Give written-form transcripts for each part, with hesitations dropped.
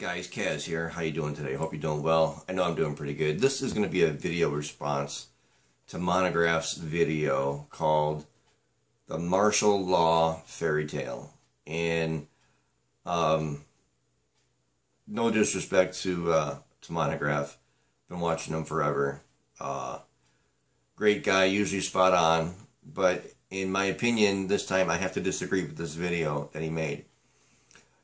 guys, Kaz here. How you doing today? Hope you're doing well. I know I'm doing pretty good. This is going to be a video response to Montagraph's video called the Martial Law Fairytale. And no disrespect to Montagraph. Been watching him forever. Great guy, usually spot on. But in my opinion, this time I have to disagree with this video that he made.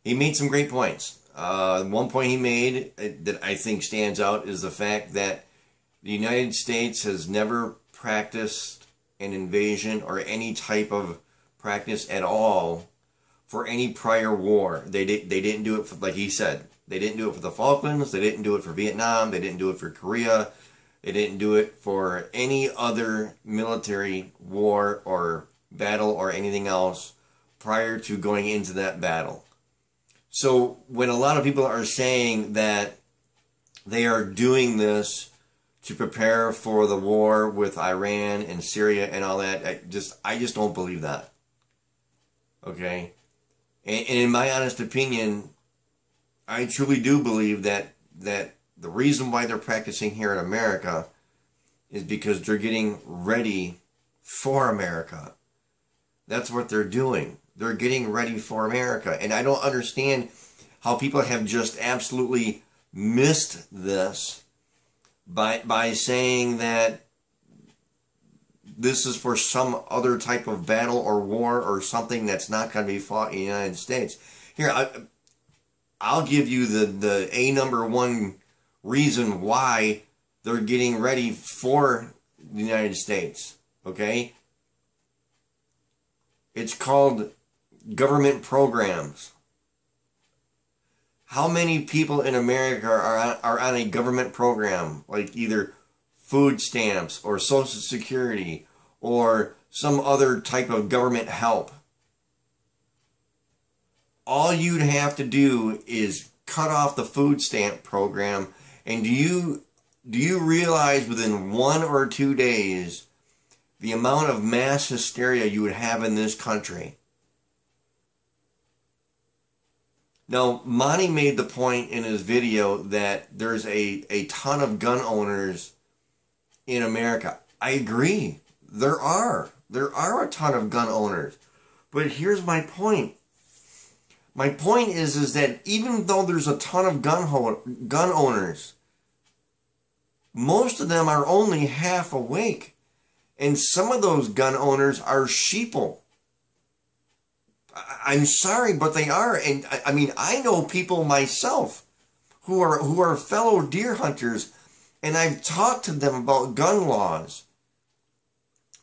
He made some great points. One point he made that I think stands out is the fact that the United States has never practiced an invasion or any type of practice at all for any prior war. They didn't do it for, like he said, they didn't do it for the Falklands, they didn't do it for Vietnam, they didn't do it for Korea, they didn't do it for any other military war or battle or anything else prior to going into that battle. So when a lot of people are saying that they are doing this to prepare for the war with Iran and Syria and all that, I just don't believe that. Okay? And in my honest opinion, I truly do believe that the reason why they're practicing here in America is because they're getting ready for America. That's what they're doing. They're getting ready for America. And I don't understand how people have just absolutely missed this by saying that this is for some other type of battle or war or something that's not going to be fought in the United States. Here, I'll give you the #1 reason why they're getting ready for the United States. Okay? It's called government programs. How many people in America are on a government program, like either food stamps or Social Security or some other type of government help? All you'd have to do is cut off the food stamp program, and do you realize within 1 or 2 days the amount of mass hysteria you would have in this country? Now, Monty made the point in his video that there's a ton of gun owners in America. I agree. There are. There are a ton of gun owners. But here's my point. My point is that even though there's a ton of gun owners, most of them are only half awake. And some of those gun owners are sheeple. I'm sorry, but they are. And I mean, I know people myself who are fellow deer hunters, and I've talked to them about gun laws.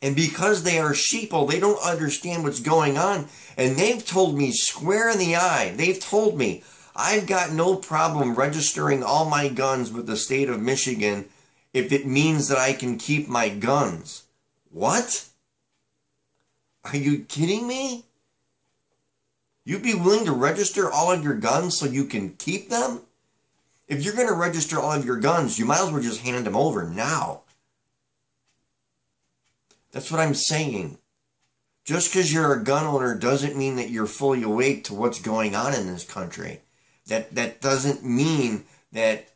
And because they are sheeple, they don't understand what's going on. And they've told me square in the eye, they've told me, I've got no problem registering all my guns with the state of Michigan if it means that I can keep my guns. What? Are you kidding me? You'd be willing to register all of your guns so you can keep them? If you're going to register all of your guns, you might as well just hand them over now. That's what I'm saying. Just because you're a gun owner doesn't mean that you're fully awake to what's going on in this country. That doesn't mean that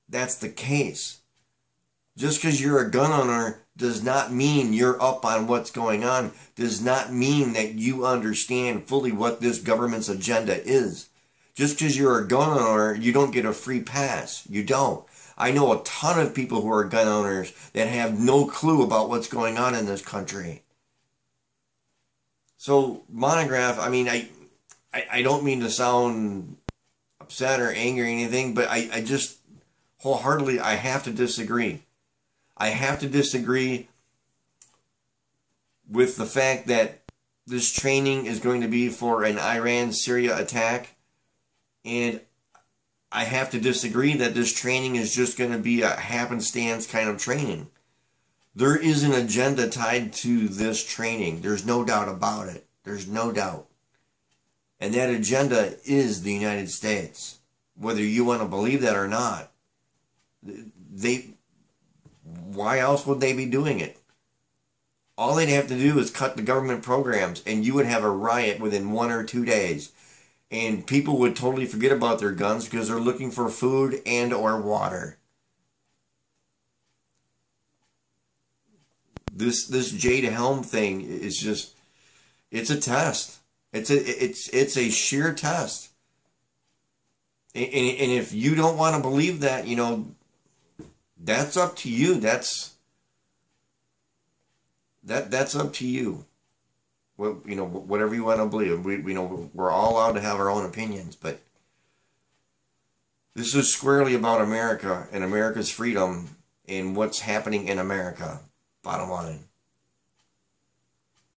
that's the case. Just because you're a gun owner does not mean you're up on what's going on, does not mean that you understand fully what this government's agenda is. Just because you're a gun owner, you don't get a free pass. You don't. I know a ton of people who are gun owners that have no clue about what's going on in this country. So, Montagraph, I mean, I don't mean to sound upset or angry or anything, but I just wholeheartedly, I have to disagree. I have to disagree with the fact that this training is going to be for an Iran-Syria attack. And I have to disagree that this training is just going to be a happenstance kind of training. There is an agenda tied to this training. There's no doubt about it. There's no doubt. And that agenda is the United States. Whether you want to believe that or not. Why else would they be doing it? All they'd have to do is cut the government programs and you would have a riot within 1 or 2 days. And people would totally forget about their guns because they're looking for food and or water. This Jade Helm thing is just, it's a test. It's a sheer test. And if you don't want to believe that, you know, that's up to you. That's up to you. Well, you know, whatever you want to believe. We know we're all allowed to have our own opinions, but this is squarely about America and America's freedom and what's happening in America. Bottom line.